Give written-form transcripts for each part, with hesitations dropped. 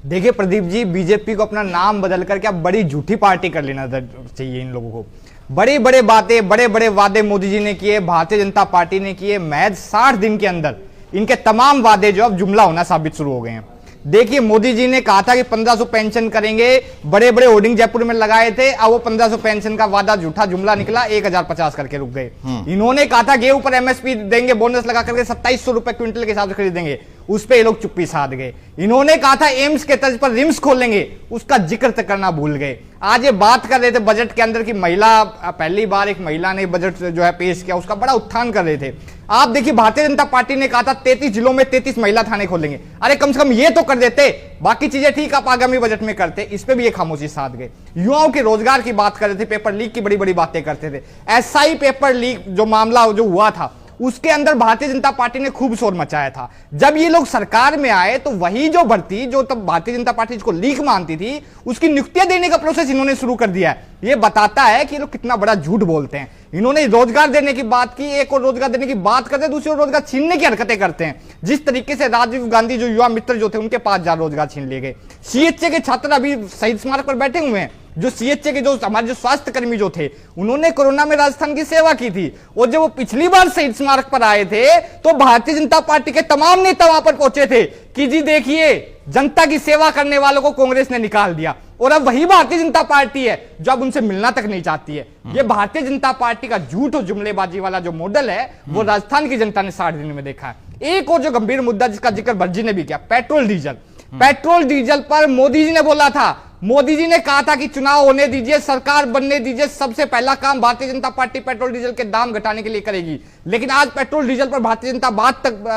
देखिए प्रदीप जी, बीजेपी को अपना नाम बदल करके अब बड़ी झूठी पार्टी कर लेना चाहिए इन लोगों को। बड़ी बड़े बातें, बड़े बड़े वादे मोदी जी ने किए, भारतीय जनता पार्टी ने किए। महज 60 दिन के अंदर इनके तमाम वादे जो अब जुमला होना साबित शुरू हो गए हैं। देखिए, मोदी जी ने कहा था कि 1500 पेंशन करेंगे, बड़े बड़े होर्डिंग जयपुर में लगाए थे। अब वो 1500 पेंशन का वादा झूठा जुमला निकला, 1050 करके रुक गए। इन्होंने कहा था गेहूं पर एमएसपी देंगे, बोनस लगा करके 2700 रुपए क्विंटल के हिसाब से खरीदेंगे, उस पे ये लोग चुप्पी साध गए। इन्होंने कहा था एम्स के तर्ज पर रिम्स खोलेंगे, उसका जिक्र तक करना भूल गए। आज ये बात कर रहे थे बजट के अंदर की महिला, पहली बार एक महिला ने बजट जो है पेश किया, उसका बड़ा उत्थान कर रहे थे। आप देखिए, भारतीय जनता पार्टी ने कहा था 33 जिलों में 33 महिला थाने खोलेंगे। अरे कम से कम ये तो कर देते, बाकी चीजें ठीक आप आगामी बजट में करते, इस पे भी ये खामोशी साध गए। युवाओं के रोजगार की बात कर रहे थे, पेपर लीक की बड़ी बड़ी बातें करते थे। एसआई पेपर लीक जो मामला जो हुआ था, उसके अंदर भारतीय जनता पार्टी ने खूब शोर मचाया था। जब ये लोग सरकार में आए तो वही जो भर्ती जो तब भारतीय जनता पार्टी जिसको लीक मानती थी, उसकी नियुक्तियां देने का प्रोसेस इन्होंने शुरू कर दिया है। ये बताता है कि ये लोग कितना बड़ा झूठ बोलते हैं। इन्होंने रोजगार देने की बात की, एक और रोजगार देने की बात करते हैं, दूसरी ओर रोजगार छीनने की हरकतें करते हैं। जिस तरीके से राजीव गांधी जो युवा मित्र जो थे, उनके 5000 रोजगार छीन लिए गए। सीएचए के छात्र अभी शहीद स्मारक पर बैठे हुए हैं। जो सीएचए के जो हमारे जो स्वास्थ्य कर्मी जो थे, उन्होंने कोरोना में राजस्थान की सेवा की थी, और जब वो पिछली बार शहीद स्मारक पर आए थे तो भारतीय जनता पार्टी के तमाम नेता वहां पर पहुंचे थे कि जी देखिए, जनता की सेवा करने वालों को कांग्रेस ने निकाल दिया। और अब वही भारतीय जनता पार्टी है जो अब उनसे मिलना तक नहीं चाहती है। ये भारतीय जनता पार्टी का झूठ और जुमलेबाजी वाला जो मॉडल है, वो राजस्थान की जनता ने 60 दिन में देखा है। एक और जो गंभीर मुद्दा जिसका जिक्र भज्जी ने भी किया, पेट्रोल डीजल। पेट्रोल डीजल पर मोदी जी ने बोला था, मोदी जी ने कहा था कि चुनाव होने दीजिए, सरकार बनने दीजिए, सबसे पहला काम Bharatiya Janata party petrol diesel के दाम घटाने के लिए करेगी। लेकिन आज पेट्रोल डीजल पर भारतीय जनता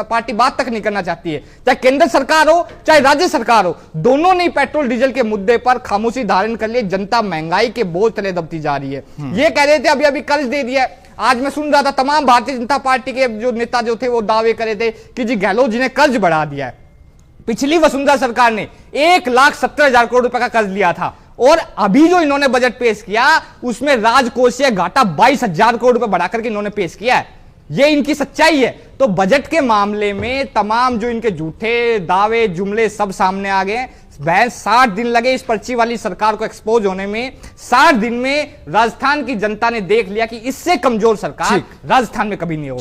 पार्टी बात तक नहीं करना चाहती है। चाहे केंद्र सरकार हो चाहे राज्य सरकार हो, दोनों ने पेट्रोल डीजल के मुद्दे पर खामोशी धारण कर लिए। जनता महंगाई के बोझ तले दबती जा रही है। ये कह रहे थे अभी अभी कर्ज दे दिया। आज मैं सुन रहा था तमाम भारतीय जनता पार्टी के जो नेता जो थे वो दावे कर रहे थे कि जी गहलोत जी ने कर्ज बढ़ा दिया है। पिछली वसुंधरा सरकार ने 1,70,000 करोड़ रुपए का कर्ज लिया था, और अभी जो इन्होंने बजट पेश किया उसमें राजकोषीय घाटा 22,000 करोड़ रुपए बढ़ाकर के इन्होंने पेश किया है। ये इनकी सच्चाई है। तो बजट के मामले में तमाम जो इनके झूठे दावे जुमले सब सामने आ गए। 60 दिन लगे इस पर्ची वाली सरकार को एक्सपोज होने में। 60 दिन में राजस्थान की जनता ने देख लिया कि इससे कमजोर सरकार राजस्थान में कभी नहीं हो।